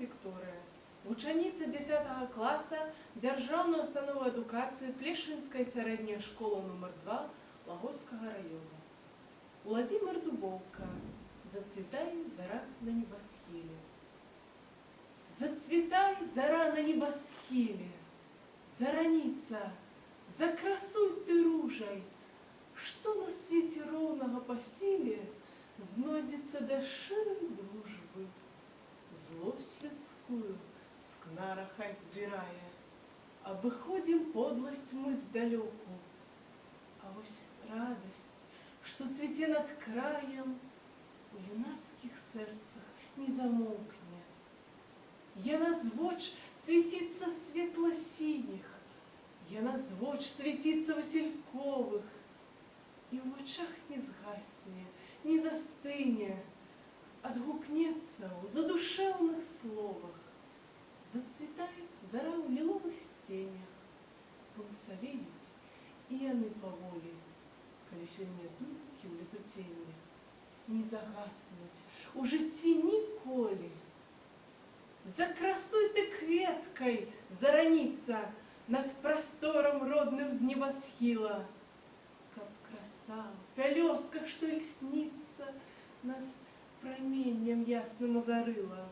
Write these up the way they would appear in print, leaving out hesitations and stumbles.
Вікторыя, вучаніца 10 класа Дзяржаўнай установы адукацыі Плешынская сярэдняя школа нумар 2 Лагойскага района. Владимир Дубовка. Зацветай, зара на небосхиле. Зацветай, зара на небосхиле. Зараница, закрасуй ты ружай, что на свете роўнага па сіле знойдзецца да шчырай дружбы. Злость людскую с кнара хай збірае, обыходим подлость мы сдалеку. А вось радость, что цвіце над краем, у юнацкіх сэрцах не замоўкне. Яна звоч светится светло-синих, яна звоч светится васильковых, и в очах не згасне, не застыне, отгукнется у задушевных словах. Зацветай зара ў ліловых стенях, паўсавеюць і яны паволі, калі сёння думкі ў летуценнях не загаснуць у жыцці ніколі. Закрасуй ты кветкой, зараница, над простором родным з небосхила. Каб краса в пялёстках, что льснится, нас променем ясным озарыла.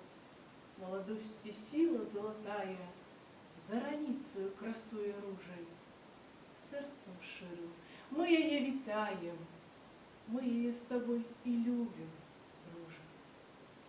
Молодости сила золотая, зараницею красуя ружей. Сердцем ширым мы ее витаем, мы ее с тобой и любим.